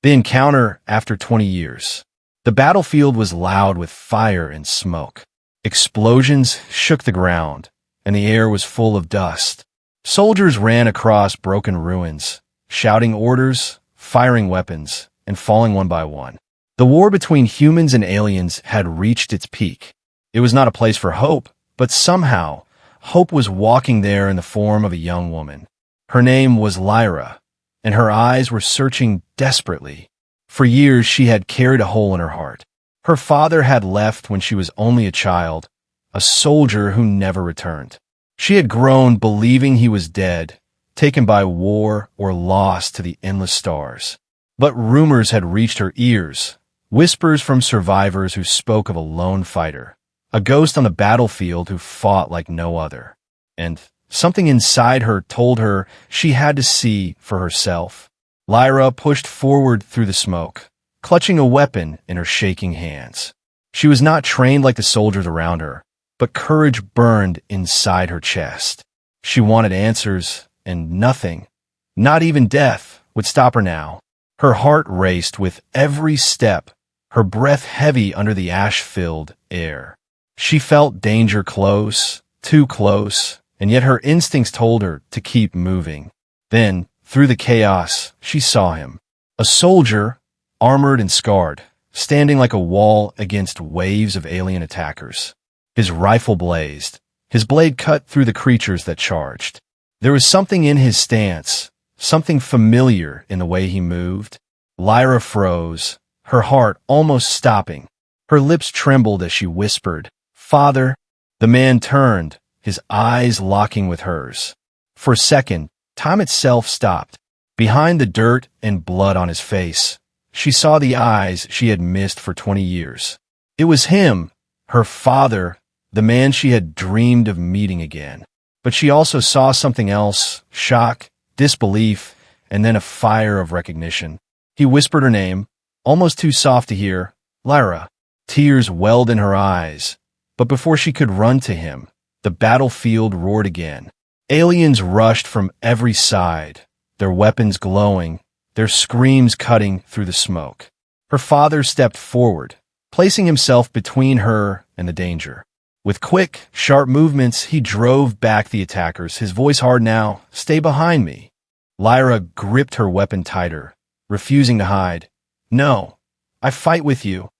The encounter after 20 years. The battlefield was loud with fire and smoke. Explosions shook the ground, and the air was full of dust. Soldiers ran across broken ruins, shouting orders, firing weapons, and falling one by one. The war between humans and aliens had reached its peak. It was not a place for hope, but somehow, hope was walking there in the form of a young woman. Her name was Lyra, and her eyes were searching desperately. For years she had carried a hole in her heart. Her father had left when she was only a child, a soldier who never returned. She had grown believing he was dead, taken by war or lost to the endless stars. But rumors had reached her ears, whispers from survivors who spoke of a lone fighter, a ghost on the battlefield who fought like no other. And something inside her told her she had to see for herself. Lyra pushed forward through the smoke, clutching a weapon in her shaking hands. She was not trained like the soldiers around her, but courage burned inside her chest. She wanted answers, and nothing, not even death, would stop her now. Her heart raced with every step, her breath heavy under the ash-filled air. She felt danger close, too close, and yet her instincts told her to keep moving. Then, through the chaos, she saw him. A soldier, armored and scarred, standing like a wall against waves of alien attackers. His rifle blazed, his blade cut through the creatures that charged. There was something in his stance, something familiar in the way he moved. Lyra froze, her heart almost stopping. Her lips trembled as she whispered, "Father." The man turned, his eyes locking with hers. For a second, time itself stopped. Behind the dirt and blood on his face, she saw the eyes she had missed for 20 years. It was him, her father, the man she had dreamed of meeting again. But she also saw something else, shock, disbelief, and then a fire of recognition. He whispered her name, almost too soft to hear, "Lyra." Tears welled in her eyes, but before she could run to him, the battlefield roared again. Aliens rushed from every side, their weapons glowing, their screams cutting through the smoke. Her father stepped forward, placing himself between her and the danger. With quick, sharp movements, he drove back the attackers, his voice hard now, "Stay behind me." Lyra gripped her weapon tighter, refusing to hide. "No, I fight with you."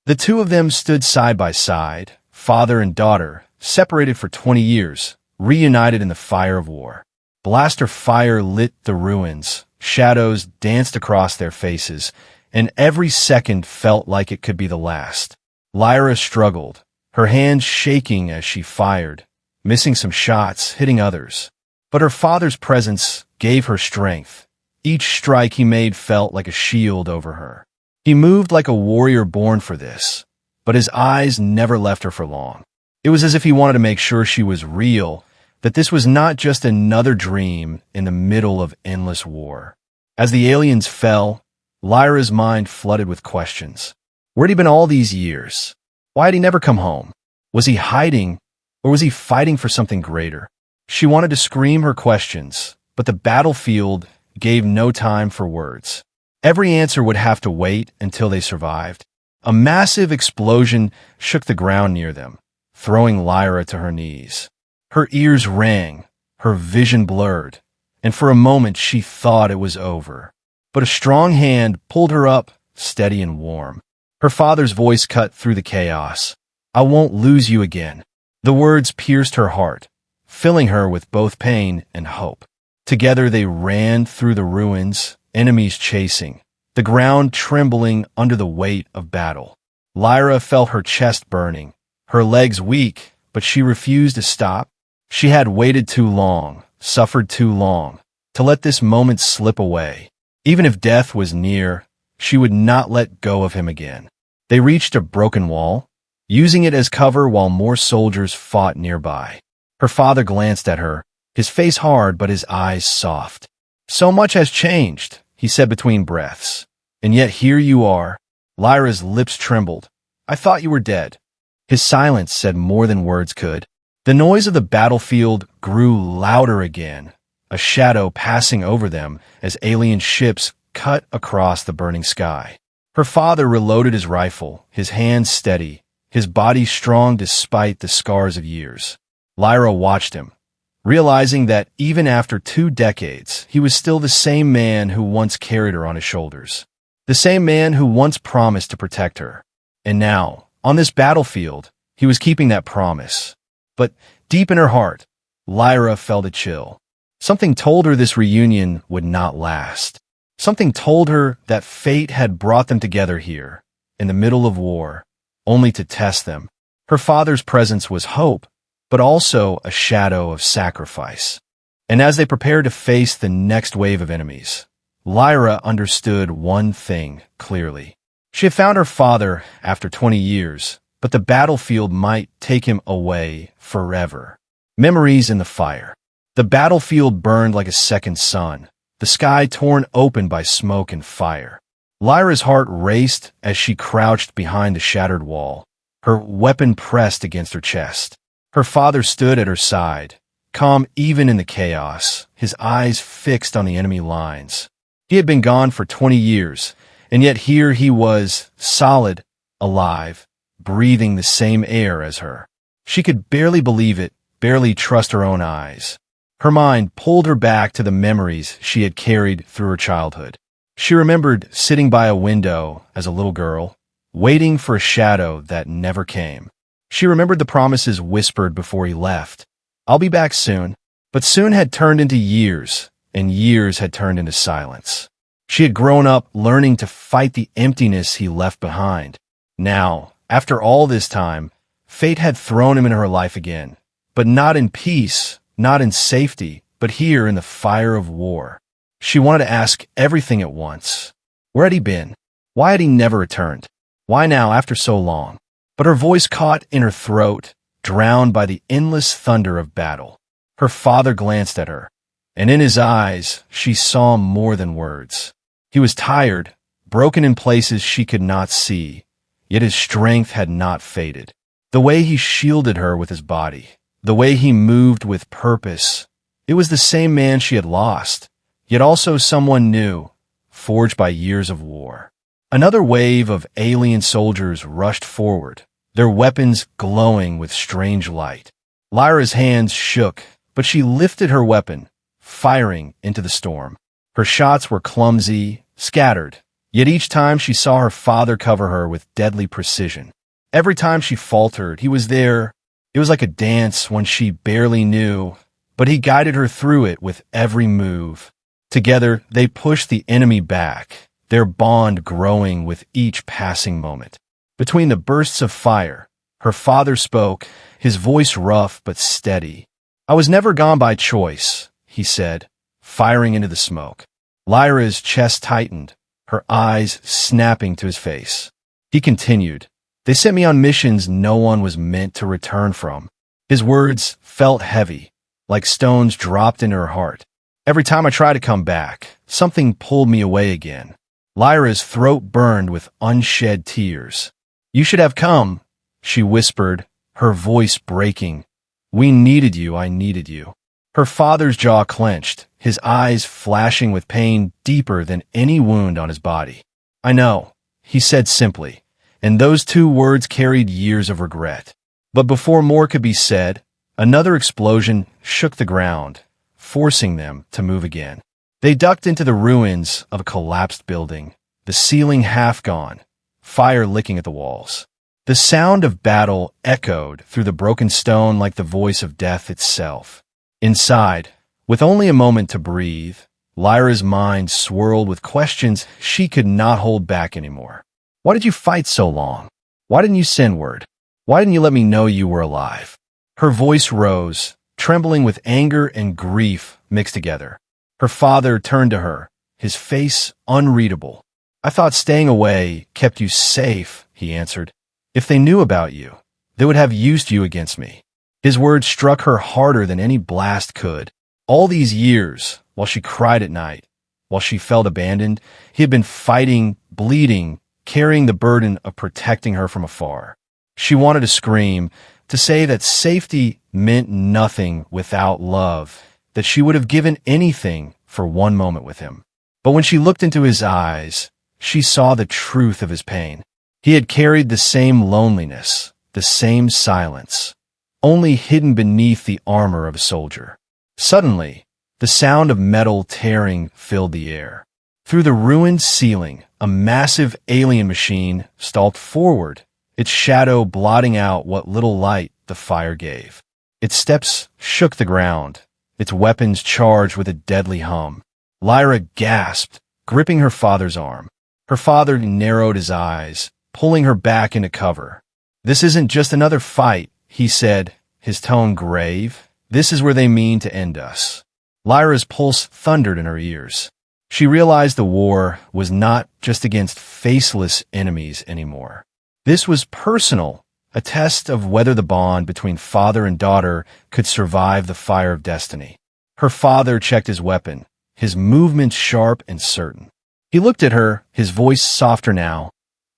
The two of them stood side by side, father and daughter, separated for 20 years, reunited in the fire of war. Blaster fire lit the ruins, shadows danced across their faces, and every second felt like it could be the last. Lyra struggled, her hands shaking as she fired, missing some shots, hitting others. But her father's presence gave her strength. Each strike he made felt like a shield over her. He moved like a warrior born for this, but his eyes never left her for long. It was as if he wanted to make sure she was real, that this was not just another dream in the middle of endless war. As the aliens fell, Lyra's mind flooded with questions. Where'd he been all these years? Why had he never come home? Was he hiding, or was he fighting for something greater? She wanted to scream her questions, but the battlefield gave no time for words. Every answer would have to wait until they survived. A massive explosion shook the ground near them, throwing Lyra to her knees. Her ears rang, her vision blurred, and for a moment she thought it was over. But a strong hand pulled her up, steady and warm. Her father's voice cut through the chaos. "I won't lose you again." The words pierced her heart, filling her with both pain and hope. Together they ran through the ruins, enemies chasing, the ground trembling under the weight of battle. Lyra felt her chest burning, her legs weak, but she refused to stop. She had waited too long, suffered too long, to let this moment slip away. Even if death was near, she would not let go of him again. They reached a broken wall, using it as cover while more soldiers fought nearby. Her father glanced at her, his face hard but his eyes soft. "So much has changed," he said between breaths. "And yet here you are." Lyra's lips trembled. "I thought you were dead." His silence said more than words could. The noise of the battlefield grew louder again, a shadow passing over them as alien ships cut across the burning sky. Her father reloaded his rifle, his hands steady, his body strong despite the scars of years. Lyra watched him, realizing that even after 2 decades, he was still the same man who once carried her on his shoulders. The same man who once promised to protect her. And now, on this battlefield, he was keeping that promise. But deep in her heart, Lyra felt a chill. Something told her this reunion would not last. Something told her that fate had brought them together here, in the middle of war, only to test them. Her father's presence was hope, but also a shadow of sacrifice. And as they prepared to face the next wave of enemies, Lyra understood one thing clearly. She had found her father after 20 years, but the battlefield might take him away forever. Memories in the fire. The battlefield burned like a second sun, the sky torn open by smoke and fire. Lyra's heart raced as she crouched behind the shattered wall, her weapon pressed against her chest. Her father stood at her side, calm even in the chaos, his eyes fixed on the enemy lines. He had been gone for 20 years, and yet here he was, solid, alive, breathing the same air as her. She could barely believe it, barely trust her own eyes. Her mind pulled her back to the memories she had carried through her childhood. She remembered sitting by a window as a little girl, waiting for a shadow that never came. She remembered the promises whispered before he left. "I'll be back soon." But soon had turned into years, and years had turned into silence. She had grown up learning to fight the emptiness he left behind. Now, after all this time, fate had thrown him into her life again, but not in peace, not in safety, but here in the fire of war. She wanted to ask everything at once. Where had he been? Why had he never returned? Why now, after so long? But her voice caught in her throat, drowned by the endless thunder of battle. Her father glanced at her, and in his eyes she saw more than words. He was tired, broken in places she could not see, yet his strength had not faded. The way he shielded her with his body, the way he moved with purpose, it was the same man she had lost, yet also someone new, forged by years of war. Another wave of alien soldiers rushed forward, their weapons glowing with strange light. Lyra's hands shook, but she lifted her weapon, firing into the storm. Her shots were clumsy, scattered, yet each time she saw her father cover her with deadly precision. Every time she faltered, he was there. It was like a dance one she barely knew, but he guided her through it with every move. Together, they pushed the enemy back, their bond growing with each passing moment. Between the bursts of fire, her father spoke, his voice rough but steady. "I was never gone by choice," he said, firing into the smoke. Lyra's chest tightened, her eyes snapping to his face. He continued, "They sent me on missions no one was meant to return from." His words felt heavy, like stones dropped into her heart. "Every time I tried to come back, something pulled me away again." Lyra's throat burned with unshed tears. "You should have come," she whispered, her voice breaking. "We needed you, I needed you." Her father's jaw clenched, his eyes flashing with pain deeper than any wound on his body. "I know," he said simply, and those 2 words carried years of regret. But before more could be said, another explosion shook the ground, forcing them to move again. They ducked into the ruins of a collapsed building, the ceiling half gone, fire licking at the walls. The sound of battle echoed through the broken stone like the voice of death itself. Inside, with only a moment to breathe, Lyra's mind swirled with questions she could not hold back anymore. Why did you fight so long? Why didn't you send word? Why didn't you let me know you were alive? Her voice rose, trembling with anger and grief mixed together. Her father turned to her, his face unreadable. "I thought staying away kept you safe," he answered. "If they knew about you, they would have used you against me." His words struck her harder than any blast could. All these years, while she cried at night, while she felt abandoned, he had been fighting, bleeding, carrying the burden of protecting her from afar. She wanted to scream, to say that safety meant nothing without love, that she would have given anything for one moment with him. But when she looked into his eyes, she saw the truth of his pain. He had carried the same loneliness, the same silence, only hidden beneath the armor of a soldier. Suddenly, the sound of metal tearing filled the air. Through the ruined ceiling, a massive alien machine stalked forward, its shadow blotting out what little light the fire gave. Its steps shook the ground, its weapons charged with a deadly hum. Lyra gasped, gripping her father's arm. Her father narrowed his eyes, pulling her back into cover. "This isn't just another fight," he said, his tone grave. "This is where they mean to end us." Lyra's pulse thundered in her ears. She realized the war was not just against faceless enemies anymore. This was personal, a test of whether the bond between father and daughter could survive the fire of destiny. Her father checked his weapon, his movements sharp and certain. He looked at her, his voice softer now.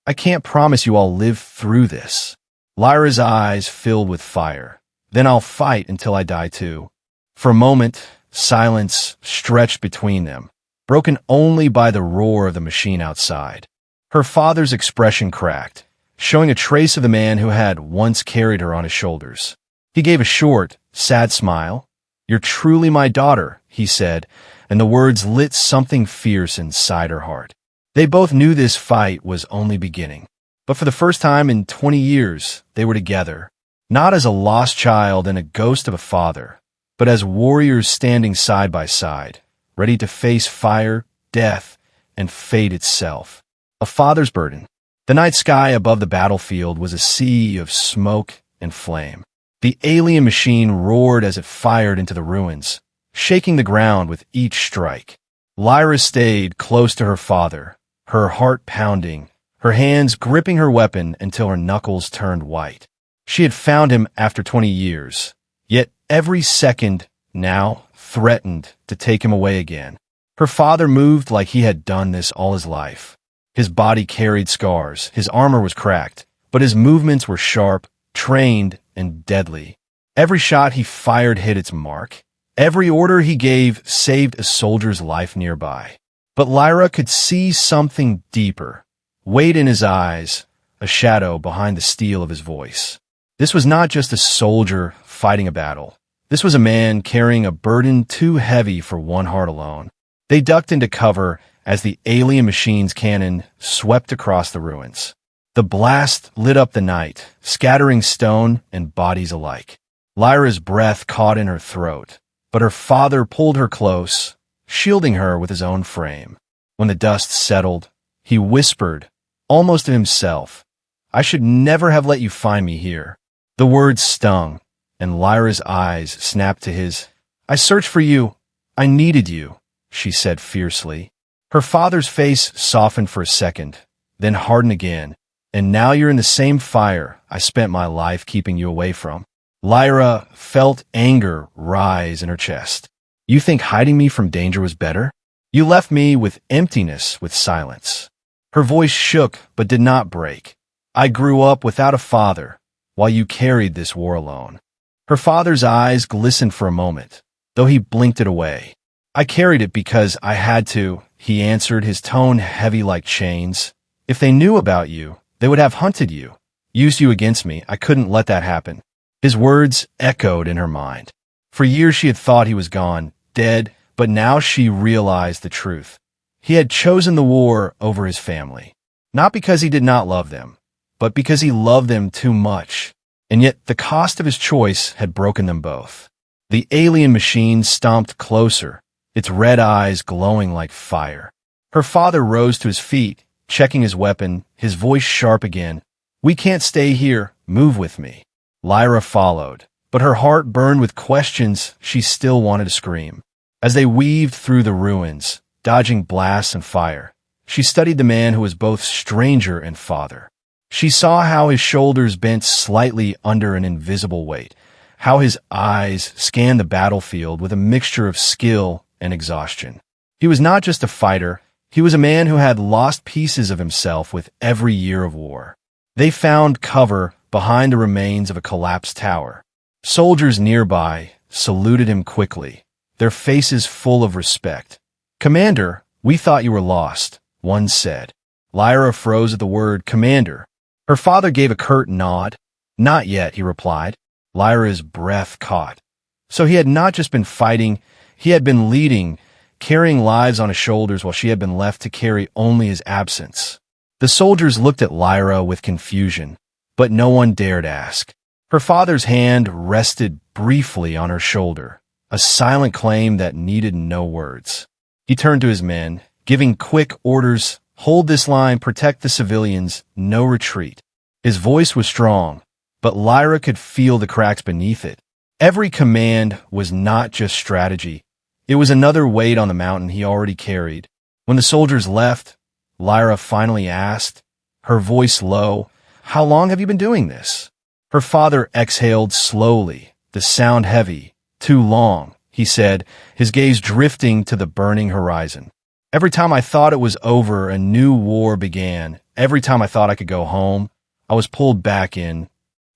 "I can't promise you I'll live through this." Lyra's eyes filled with fire. "Then I'll fight until I die too." For a moment, silence stretched between them, broken only by the roar of the machine outside. Her father's expression cracked, showing a trace of the man who had once carried her on his shoulders. He gave a short, sad smile. "You're truly my daughter," he said, and the words lit something fierce inside her heart. They both knew this fight was only beginning. But for the first time in 20 years, they were together, not as a lost child and a ghost of a father, but as warriors standing side by side, ready to face fire, death, and fate itself. A father's burden. The night sky above the battlefield was a sea of smoke and flame. The alien machine roared as it fired into the ruins, shaking the ground with each strike. Lyra stayed close to her father, her heart pounding, her hands gripping her weapon until her knuckles turned white. She had found him after 20 years, yet every second now threatened to take him away again. Her father moved like he had done this all his life. His body carried scars, his armor was cracked, but his movements were sharp, trained, and deadly. Every shot he fired hit its mark. Every order he gave saved a soldier's life nearby. But Lyra could see something deeper, weight in his eyes, a shadow behind the steel of his voice. This was not just a soldier fighting a battle. This was a man carrying a burden too heavy for one heart alone. They ducked into cover as the alien machine's cannon swept across the ruins. The blast lit up the night, scattering stone and bodies alike. Lyra's breath caught in her throat, but her father pulled her close, shielding her with his own frame. When the dust settled, he whispered, almost to himself, "I should never have let you find me here." The words stung, and Lyra's eyes snapped to his. "I searched for you. I needed you," she said fiercely. Her father's face softened for a second, then hardened again. "And now you're in the same fire I spent my life keeping you away from." Lyra felt anger rise in her chest. "You think hiding me from danger was better? You left me with emptiness, with silence." Her voice shook but did not break. "I grew up without a father, while you carried this war alone." Her father's eyes glistened for a moment, though he blinked it away. "I carried it because I had to," he answered, his tone heavy like chains. "If they knew about you, they would have hunted you, used you against me. I couldn't let that happen." His words echoed in her mind. For years she had thought he was gone, dead, but now she realized the truth. He had chosen the war over his family, not because he did not love them, but because he loved them too much. And yet the cost of his choice had broken them both. The alien machine stomped closer, its red eyes glowing like fire. Her father rose to his feet, checking his weapon, his voice sharp again. "We can't stay here. Move with me." Lyra followed, but her heart burned with questions she still wanted to scream. As they weaved through the ruins, dodging blasts and fire, she studied the man who was both stranger and father. She saw how his shoulders bent slightly under an invisible weight, how his eyes scanned the battlefield with a mixture of skill and exhaustion. He was not just a fighter, he was a man who had lost pieces of himself with every year of war. They found cover behind the remains of a collapsed tower. Soldiers nearby saluted him quickly, their faces full of respect. "Commander, "We thought you were lost," one said. Lyra froze at the word commander. Her father gave a curt nod. "Not yet," he replied. Lyra's breath caught. So he had not just been fighting, he had been leading, carrying lives on his shoulders while she had been left to carry only his absence. The soldiers looked at Lyra with confusion, but no one dared ask. Her father's hand rested briefly on her shoulder, a silent claim that needed no words. He turned to his men, giving quick orders: "Hold this line, protect the civilians, no retreat." His voice was strong, but Lyra could feel the cracks beneath it. Every command was not just strategy. It was another weight on the mountain he already carried. When the soldiers left, Lyra finally asked, her voice low, "How long have you been doing this?" Her father exhaled slowly, the sound heavy. "Too long," he said, his gaze drifting to the burning horizon. "Every time I thought it was over, a new war began. Every time I thought I could go home, I was pulled back in."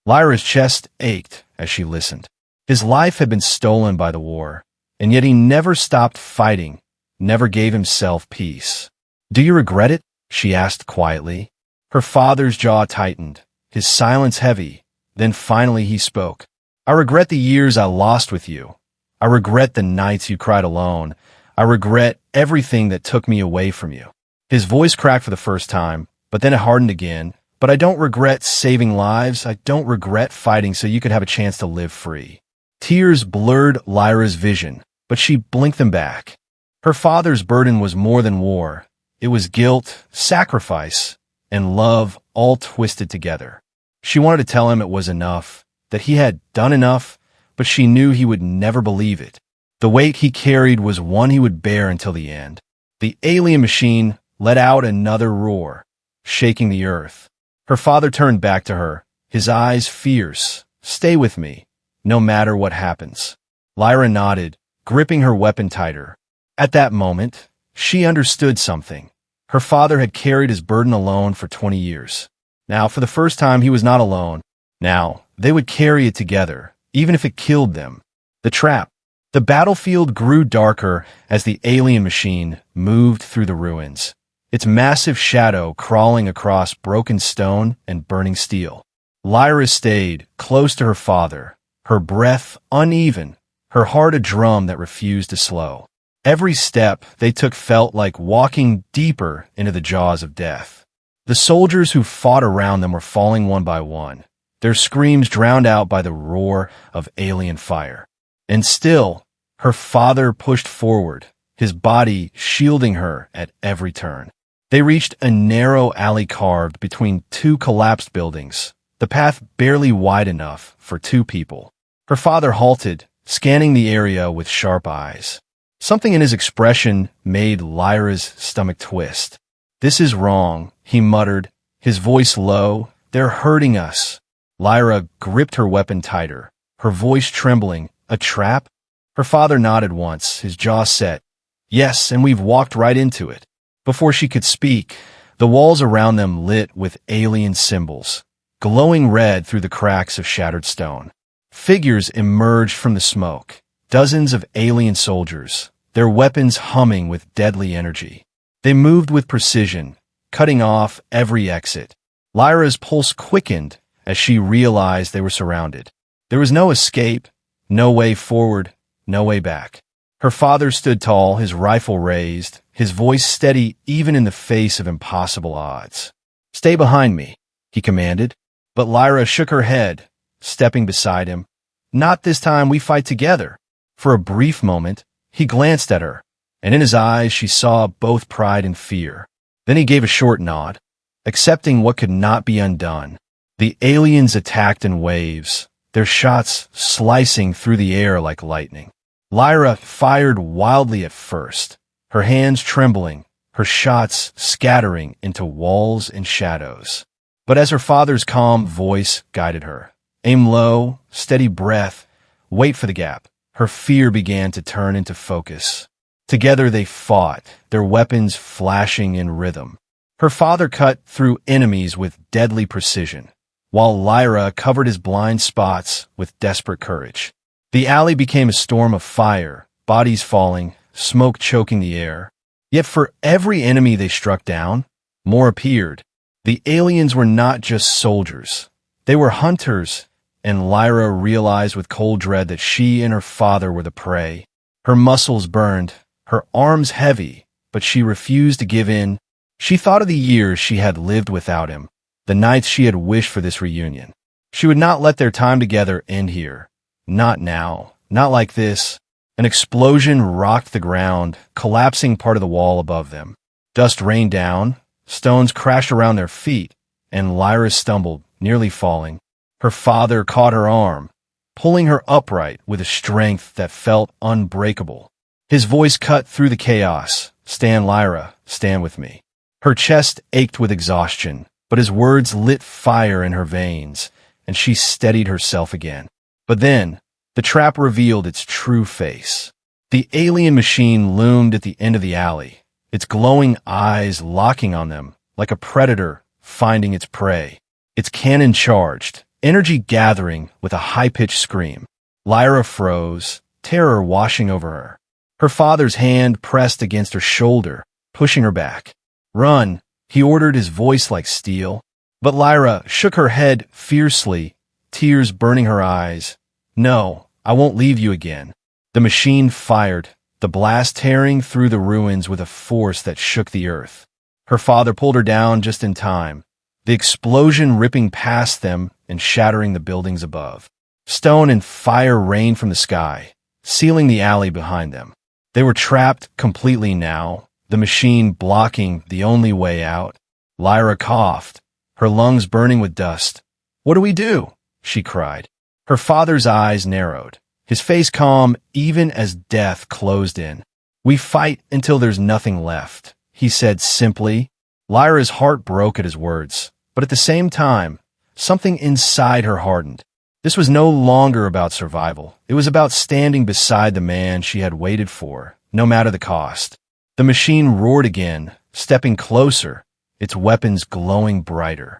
Lyra's chest ached as she listened. His life had been stolen by the war, and yet he never stopped fighting, never gave himself peace. "Do you regret it?" she asked quietly. Her father's jaw tightened, his silence heavy. Then finally he spoke. "I regret the years I lost with you. I regret the nights you cried alone. I regret everything that took me away from you." His voice cracked for the first time, but then it hardened again. "But I don't regret saving lives. I don't regret fighting so you could have a chance to live free." Tears blurred Lyra's vision, but she blinked them back. Her father's burden was more than war. It was guilt, sacrifice, and love all twisted together. She wanted to tell him it was enough, that he had done enough, but she knew he would never believe it. The weight he carried was one he would bear until the end. The alien machine let out another roar, shaking the earth. Her father turned back to her, his eyes fierce. "Stay with me, no matter what happens." Lyra nodded, gripping her weapon tighter. At that moment, she understood something. Her father had carried his burden alone for 20 years. Now, for the first time, he was not alone. Now, they would carry it together, even if it killed them. The trap. The battlefield grew darker as the alien machine moved through the ruins, its massive shadow crawling across broken stone and burning steel. Lyra stayed close to her father, her breath uneven, her heart a drum that refused to slow. Every step they took felt like walking deeper into the jaws of death. The soldiers who fought around them were falling one by one, their screams drowned out by the roar of alien fire. And still, her father pushed forward, his body shielding her at every turn. They reached a narrow alley carved between two collapsed buildings, the path barely wide enough for two people. Her father halted, scanning the area with sharp eyes. Something in his expression made Lyra's stomach twist. "This is wrong," he muttered, his voice low. "They're hurting us." Lyra gripped her weapon tighter, her voice trembling. "A trap?" Her father nodded once, his jaw set. "Yes, and we've walked right into it." Before she could speak, the walls around them lit with alien symbols, glowing red through the cracks of shattered stone. Figures emerged from the smoke, dozens of alien soldiers, their weapons humming with deadly energy. They moved with precision, cutting off every exit. Lyra's pulse quickened as she realized they were surrounded. There was no escape, no way forward, no way back. Her father stood tall, his rifle raised, his voice steady even in the face of impossible odds. "Stay behind me," he commanded. But Lyra shook her head, stepping beside him. "Not this time, we fight together." For a brief moment, he glanced at her, and in his eyes she saw both pride and fear. Then he gave a short nod, accepting what could not be undone. The aliens attacked in waves, their shots slicing through the air like lightning. Lyra fired wildly at first, her hands trembling, her shots scattering into walls and shadows. But as her father's calm voice guided her, "Aim low, steady breath, wait for the gap," her fear began to turn into focus. Together they fought, their weapons flashing in rhythm. Her father cut through enemies with deadly precision, while Lyra covered his blind spots with desperate courage. The alley became a storm of fire, bodies falling, smoke choking the air. Yet for every enemy they struck down, more appeared. The aliens were not just soldiers. They were hunters, and Lyra realized with cold dread that she and her father were the prey. Her muscles burned, her arms heavy, but she refused to give in. She thought of the years she had lived without him, the nights she had wished for this reunion. She would not let their time together end here. Not now. Not like this. An explosion rocked the ground, collapsing part of the wall above them. Dust rained down, stones crashed around their feet, and Lyra stumbled, nearly falling. Her father caught her arm, pulling her upright with a strength that felt unbreakable. His voice cut through the chaos. "Stand, Lyra, stand with me." Her chest ached with exhaustion, but his words lit fire in her veins, and she steadied herself again. But then, the trap revealed its true face. The alien machine loomed at the end of the alley, its glowing eyes locking on them like a predator finding its prey. Its cannon charged, energy gathering with a high-pitched scream. Lyra froze, terror washing over her. Her father's hand pressed against her shoulder, pushing her back. "Run," he ordered, his voice like steel. But Lyra shook her head fiercely, tears burning her eyes. "No, I won't leave you again." The machine fired, the blast tearing through the ruins with a force that shook the earth. Her father pulled her down just in time, the explosion ripping past them and shattering the buildings above. Stone and fire rained from the sky, sealing the alley behind them. They were trapped completely now, the machine blocking the only way out. Lyra coughed, her lungs burning with dust. "What do we do?" she cried. Her father's eyes narrowed, his face calm even as death closed in. "We fight until there's nothing left," he said simply. Lyra's heart broke at his words, but at the same time, something inside her hardened. This was no longer about survival. It was about standing beside the man she had waited for, no matter the cost. The machine roared again, stepping closer, its weapons glowing brighter.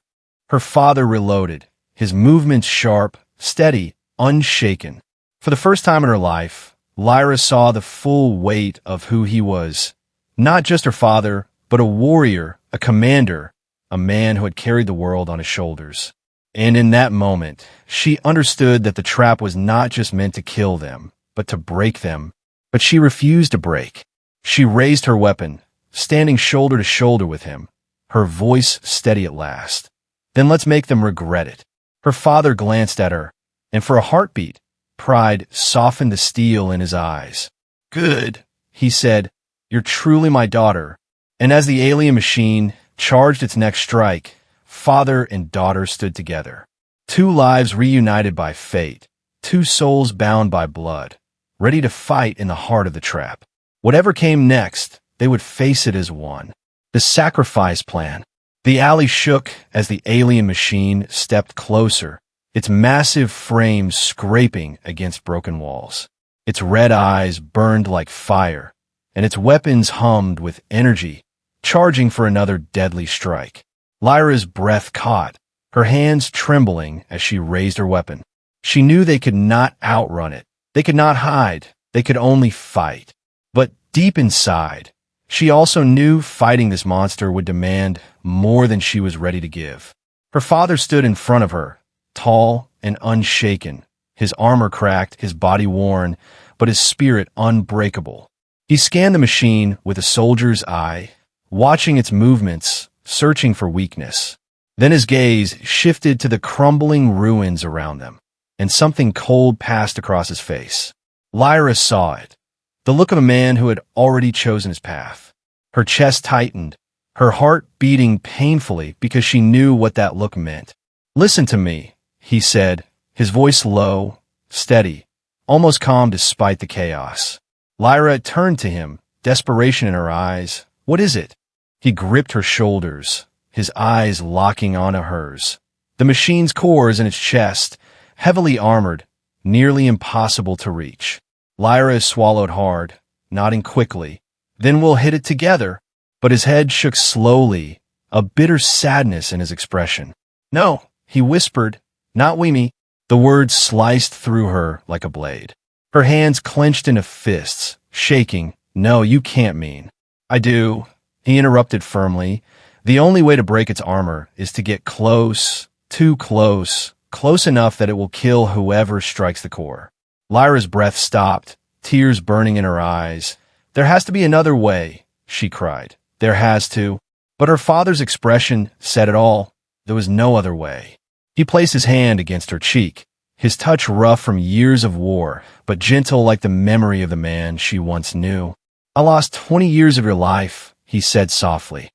Her father reloaded, his movements sharp, steady, unshaken. For the first time in her life, Lyra saw the full weight of who he was. Not just her father, but a warrior, a commander, a man who had carried the world on his shoulders. And in that moment, she understood that the trap was not just meant to kill them, but to break them. But she refused to break. She raised her weapon, standing shoulder to shoulder with him, her voice steady at last. "Then let's make them regret it." Her father glanced at her, and for a heartbeat, pride softened the steel in his eyes. "Good," he said, "you're truly my daughter." And as the alien machine charged its next strike, father and daughter stood together. Two lives reunited by fate, two souls bound by blood, ready to fight in the heart of the trap. Whatever came next, they would face it as one. The sacrifice plan. The alley shook as the alien machine stepped closer, its massive frame scraping against broken walls. Its red eyes burned like fire, and its weapons hummed with energy, charging for another deadly strike. Lyra's breath caught, her hands trembling as she raised her weapon. She knew they could not outrun it. They could not hide. They could only fight. But deep inside, she also knew fighting this monster would demand more than she was ready to give. Her father stood in front of her, tall and unshaken, his armor cracked, his body worn, but his spirit unbreakable. He scanned the machine with a soldier's eye, watching its movements, searching for weakness. Then his gaze shifted to the crumbling ruins around them, and something cold passed across his face. Lyra saw it, the look of a man who had already chosen his path. Her chest tightened, her heart beating painfully because she knew what that look meant. "Listen to me," he said, his voice low, steady, almost calm despite the chaos. Lyra turned to him, desperation in her eyes. "What is it?" He gripped her shoulders, his eyes locking onto hers. The machine's core is in its chest, heavily armored, nearly impossible to reach. Lyra swallowed hard, nodding quickly. "Then we'll hit it together." But his head shook slowly, a bitter sadness in his expression. "No," he whispered, "not we. The words sliced through her like a blade. Her hands clenched into fists, shaking. "No, you can't mean." I do, he interrupted firmly. The only way to break its armor is to get close, too close, close enough that it will kill whoever strikes the core. Lyra's breath stopped, tears burning in her eyes. There has to be another way, she cried. There has to. But her father's expression said it all. There was no other way. He placed his hand against her cheek, his touch rough from years of war, but gentle like the memory of the man she once knew. I lost 20 years of your life, he said softly.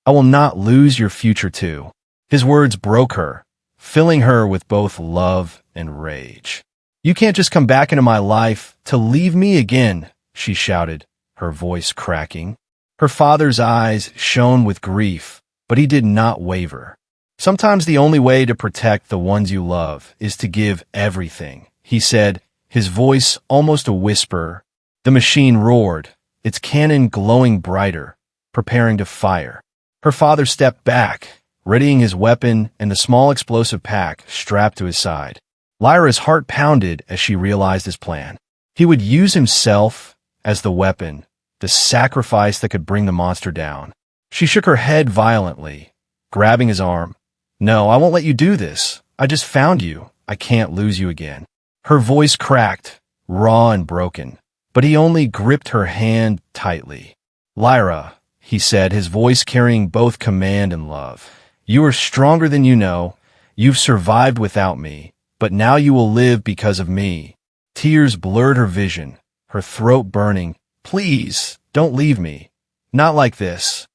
I will not lose your future too. His words broke her, filling her with both love and rage. You can't just come back into my life to leave me again, she shouted, her voice cracking. Her father's eyes shone with grief, but he did not waver. Sometimes the only way to protect the ones you love is to give everything, he said, his voice almost a whisper. The machine roared, its cannon glowing brighter, preparing to fire. Her father stepped back, readying his weapon and the small explosive pack strapped to his side. Lyra's heart pounded as she realized his plan. He would use himself as the weapon, the sacrifice that could bring the monster down. She shook her head violently, grabbing his arm. No, I won't let you do this. I just found you. I can't lose you again. Her voice cracked, raw and broken, but he only gripped her hand tightly. Lyra, he said, his voice carrying both command and love. You are stronger than you know. You've survived without me, but now you will live because of me. Tears blurred her vision, her throat burning. Please, don't leave me. Not like this.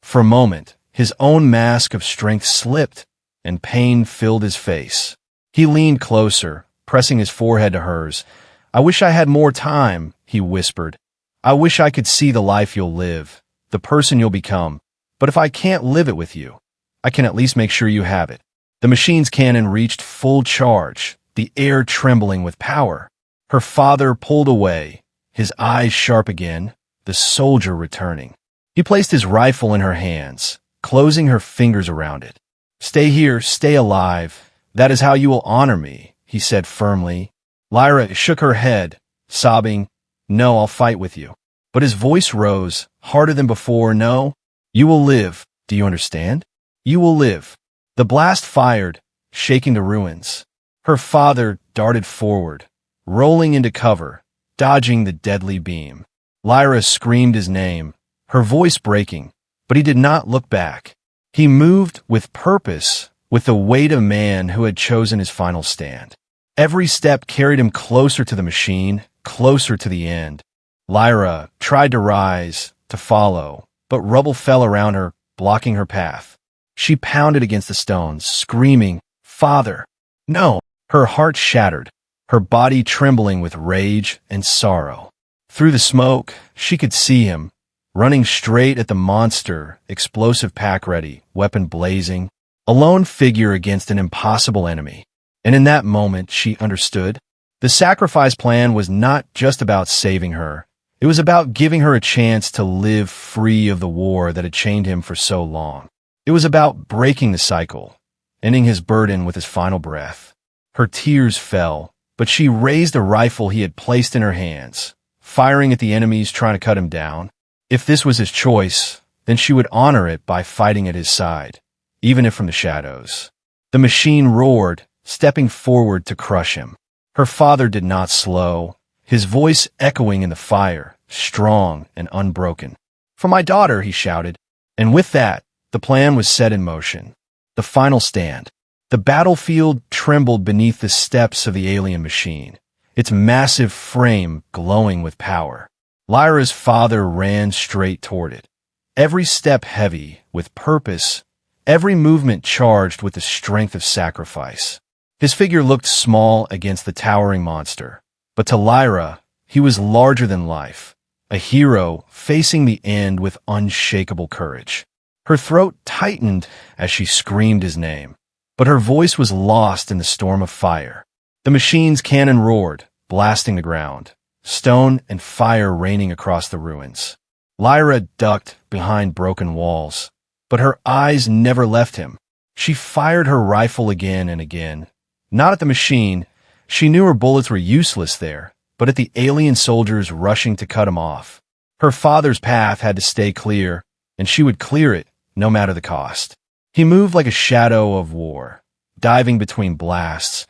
For a moment, his own mask of strength slipped, and pain filled his face. He leaned closer, pressing his forehead to hers. I wish I had more time, he whispered. I wish I could see the life you'll live, the person you'll become. But if I can't live it with you, I can at least make sure you have it. The machine's cannon reached full charge, the air trembling with power. Her father pulled away, his eyes sharp again, the soldier returning. He placed his rifle in her hands, closing her fingers around it. Stay here, stay alive. That is how you will honor me, he said firmly. Lyra shook her head, sobbing, No, I'll fight with you. But his voice rose, harder than before. No, you will live. Do you understand? You will live. The blast fired, shaking the ruins. Her father darted forward, rolling into cover, dodging the deadly beam. Lyra screamed his name, her voice breaking, but he did not look back. He moved with purpose, with the weight of a man who had chosen his final stand. Every step carried him closer to the machine, closer to the end. Lyra tried to rise, to follow, but rubble fell around her, blocking her path. She pounded against the stones, screaming, Father! No! Her heart shattered, her body trembling with rage and sorrow. Through the smoke, she could see him, running straight at the monster, explosive pack ready, weapon blazing, a lone figure against an impossible enemy. And in that moment, she understood. The sacrifice plan was not just about saving her. It was about giving her a chance to live free of the war that had chained him for so long. It was about breaking the cycle, ending his burden with his final breath. Her tears fell, but she raised a rifle he had placed in her hands, firing at the enemies trying to cut him down. If this was his choice, then she would honor it by fighting at his side, even if from the shadows. The machine roared, stepping forward to crush him. Her father did not slow, his voice echoing in the fire, strong and unbroken. For my daughter, he shouted. And with that, the plan was set in motion. The final stand. The battlefield trembled beneath the steps of the alien machine, its massive frame glowing with power. Lyra's father ran straight toward it, every step heavy with purpose, every movement charged with the strength of sacrifice. His figure looked small against the towering monster, but to Lyra, he was larger than life, a hero facing the end with unshakable courage. Her throat tightened as she screamed his name, but her voice was lost in the storm of fire. The machine's cannon roared, blasting the ground, stone and fire raining across the ruins. Lyra ducked behind broken walls, but her eyes never left him. She fired her rifle again and again, not at the machine. She knew her bullets were useless there, but at the alien soldiers rushing to cut him off. Her father's path had to stay clear, and she would clear it, no matter the cost. He moved like a shadow of war, diving between blasts,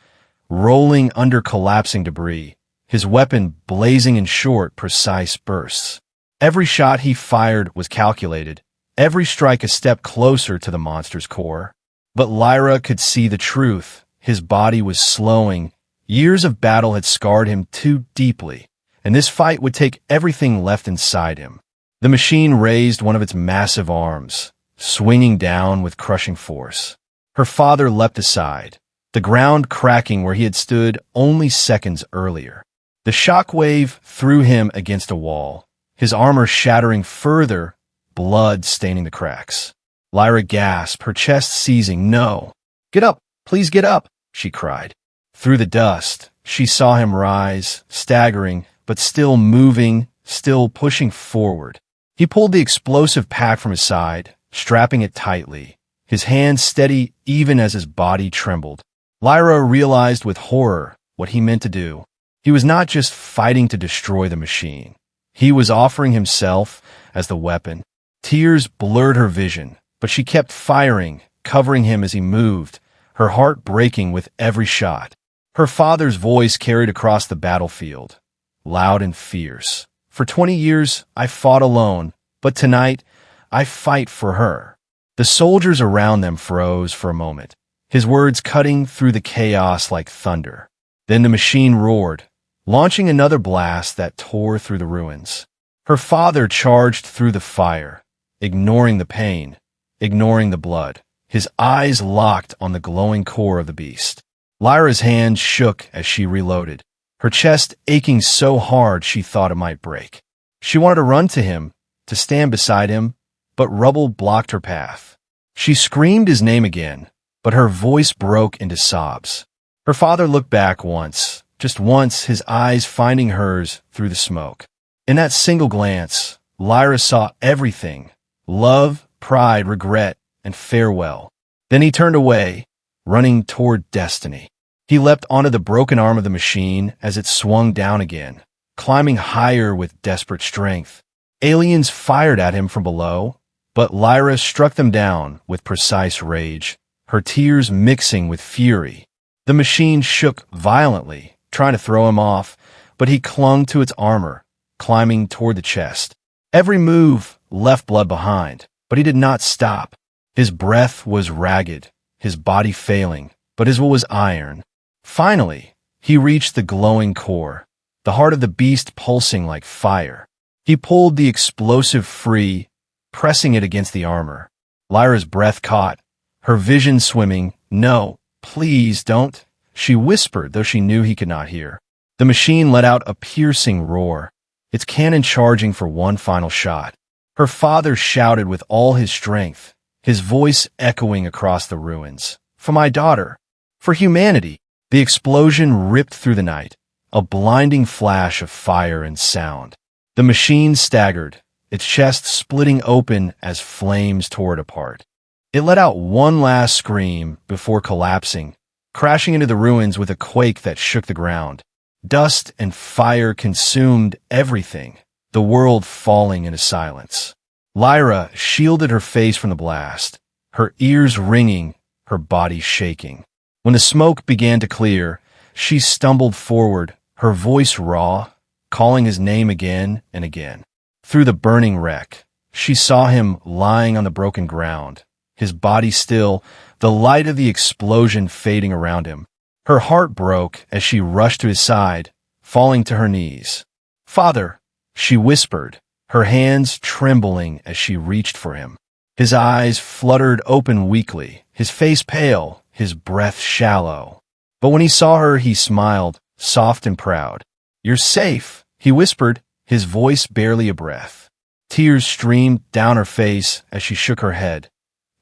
rolling under collapsing debris, his weapon blazing in short, precise bursts. Every shot he fired was calculated, every strike a step closer to the monster's core. But Lyra could see the truth. His body was slowing. Years of battle had scarred him too deeply, and this fight would take everything left inside him. The machine raised one of its massive arms, swinging down with crushing force. Her father leapt aside, the ground cracking where he had stood only seconds earlier. The shockwave threw him against a wall, his armor shattering further, blood staining the cracks. Lyra gasped, her chest seizing. "No! Get up! Please get up!" she cried. Through the dust, she saw him rise, staggering, but still moving, still pushing forward. He pulled the explosive pack from his side, strapping it tightly, his hands steady even as his body trembled. Lyra realized with horror what he meant to do. He was not just fighting to destroy the machine. He was offering himself as the weapon. Tears blurred her vision, but she kept firing, covering him as he moved, her heart breaking with every shot. Her father's voice carried across the battlefield, loud and fierce. "For 20 years, I fought alone, but tonight, I fight for her." The soldiers around them froze for a moment, his words cutting through the chaos like thunder. Then the machine roared, launching another blast that tore through the ruins. Her father charged through the fire, ignoring the pain, ignoring the blood, his eyes locked on the glowing core of the beast. Lyra's hands shook as she reloaded, her chest aching so hard she thought it might break. She wanted to run to him, to stand beside him, but rubble blocked her path. She screamed his name again, but her voice broke into sobs. Her father looked back once, just once, his eyes finding hers through the smoke. In that single glance, Lyra saw everything: love, pride, regret, and farewell. Then he turned away, running toward destiny. He leapt onto the broken arm of the machine as it swung down again, climbing higher with desperate strength. Aliens fired at him from below, but Lyra struck them down with precise rage, her tears mixing with fury. The machine shook violently, trying to throw him off, but he clung to its armor, climbing toward the chest. Every move left blood behind, but he did not stop. His breath was ragged, his body failing, but his will was iron. Finally, he reached the glowing core, the heart of the beast pulsing like fire. He pulled the explosive free, pressing it against the armor. Lyra's breath caught, her vision swimming. "No, please don't," she whispered, though she knew he could not hear. The machine let out a piercing roar, its cannon charging for one final shot. Her father shouted with all his strength, his voice echoing across the ruins. "For my daughter! For humanity!" The explosion ripped through the night, a blinding flash of fire and sound. The machine staggered, its chest splitting open as flames tore it apart. It let out one last scream before collapsing, crashing into the ruins with a quake that shook the ground. Dust and fire consumed everything, the world falling into silence. Lyra shielded her face from the blast, her ears ringing, her body shaking. When the smoke began to clear, she stumbled forward, her voice raw, calling his name again and again. Through the burning wreck, she saw him lying on the broken ground, his body still, the light of the explosion fading around him. Her heart broke as she rushed to his side, falling to her knees. "Father," she whispered, her hands trembling as she reached for him. His eyes fluttered open weakly, his face pale, his breath shallow. But when he saw her, he smiled, soft and proud. "You're safe," he whispered, his voice barely a breath. Tears streamed down her face as she shook her head.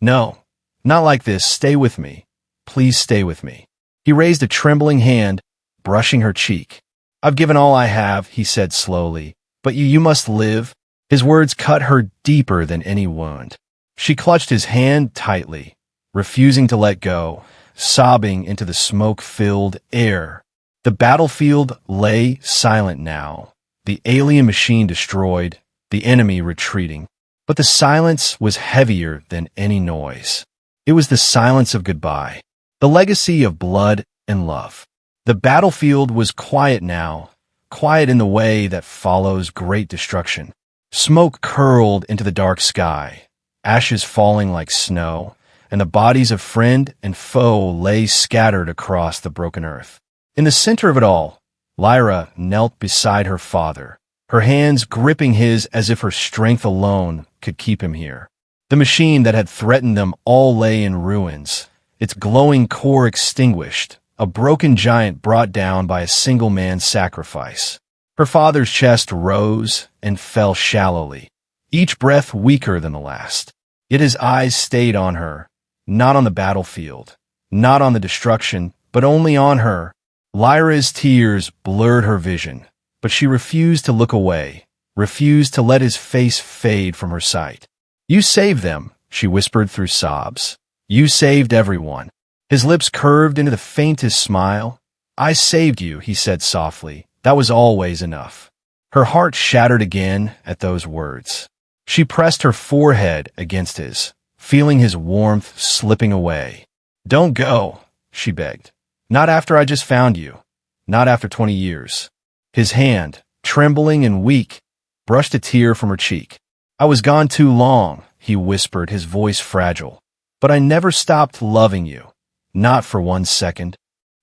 "No, not like this. Stay with me. Please stay with me." He raised a trembling hand, brushing her cheek. "I've given all I have," he said slowly, "but you must live." His words cut her deeper than any wound. She clutched his hand tightly, refusing to let go, sobbing into the smoke-filled air. The battlefield lay silent now, the alien machine destroyed, the enemy retreating. But the silence was heavier than any noise. It was the silence of goodbye, the legacy of blood and love. The battlefield was quiet now, quiet in the way that follows great destruction. Smoke curled into the dark sky, ashes falling like snow, and the bodies of friend and foe lay scattered across the broken earth. In the center of it all, Lyra knelt beside her father, her hands gripping his as if her strength alone could keep him here. The machine that had threatened them all lay in ruins, its glowing core extinguished, a broken giant brought down by a single man's sacrifice. Her father's chest rose and fell shallowly, each breath weaker than the last. Yet his eyes stayed on her, not on the battlefield, not on the destruction, but only on her. Lyra's tears blurred her vision, but she refused to look away, refused to let his face fade from her sight. "You saved them," she whispered through sobs. "You saved everyone." His lips curved into the faintest smile. "I saved you," he said softly. "That was always enough." Her heart shattered again at those words. She pressed her forehead against his, feeling his warmth slipping away. "Don't go," she begged. "Not after I just found you. Not after 20 years. His hand, trembling and weak, brushed a tear from her cheek. "I was gone too long," he whispered, his voice fragile. "But I never stopped loving you. Not for 1 second."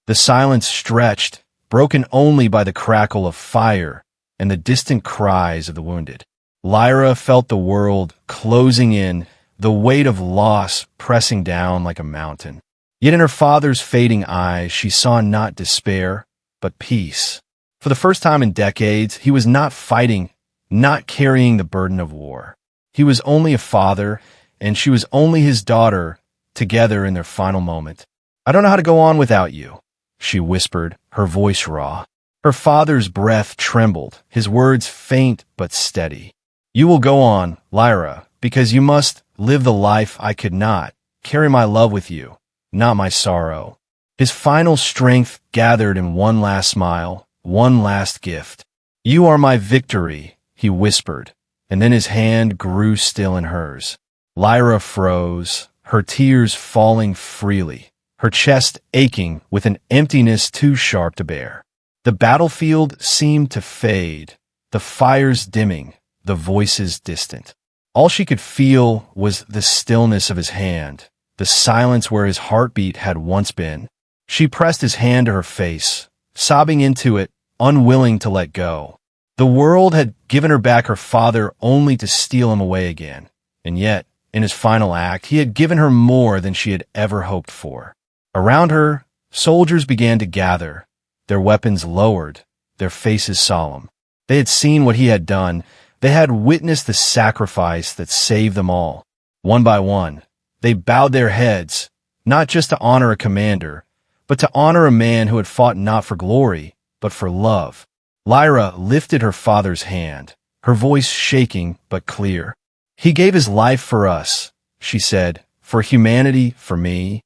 The silence stretched, broken only by the crackle of fire and the distant cries of the wounded. Lyra felt the world closing in, the weight of loss pressing down like a mountain. Yet in her father's fading eyes she saw not despair, but peace. For the first time in decades, he was not fighting, not carrying the burden of war. He was only a father, and she was only his daughter, together in their final moment. "I don't know how to go on without you," she whispered, her voice raw. Her father's breath trembled, his words faint but steady. "You will go on, Lyra, because you must live the life I could not, carry my love with you, not my sorrow." His final strength gathered in one last smile, one last gift. "You are my victory," he whispered, and then his hand grew still in hers. Lyra froze, her tears falling freely, her chest aching with an emptiness too sharp to bear. The battlefield seemed to fade, the fires dimming, the voices distant. All she could feel was the stillness of his hand, the silence where his heartbeat had once been. She pressed his hand to her face, sobbing into it, unwilling to let go. The world had given her back her father only to steal him away again, and yet, in his final act, he had given her more than she had ever hoped for. Around her, soldiers began to gather, their weapons lowered, their faces solemn. They had seen what he had done. They had witnessed the sacrifice that saved them all. One by one, they bowed their heads, not just to honor a commander, but to honor a man who had fought not for glory, but for love. Lyra lifted her father's hand, her voice shaking but clear. "He gave his life for us," she said, "for humanity, for me."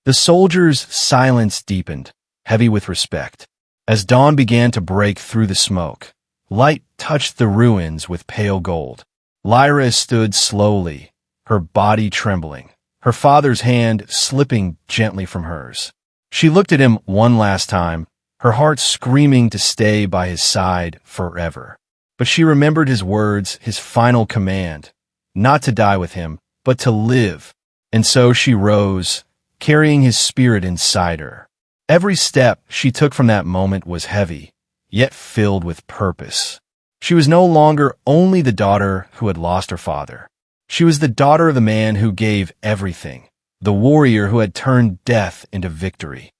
The soldiers' silence deepened, heavy with respect. As dawn began to break through the smoke, light touched the ruins with pale gold. Lyra stood slowly, her body trembling, her father's hand slipping gently from hers. She looked at him one last time, her heart screaming to stay by his side forever. But she remembered his words, his final command, not to die with him, but to live. And so she rose, carrying his spirit inside her. Every step she took from that moment was heavy, yet filled with purpose. She was no longer only the daughter who had lost her father. She was the daughter of the man who gave everything, the warrior who had turned death into victory.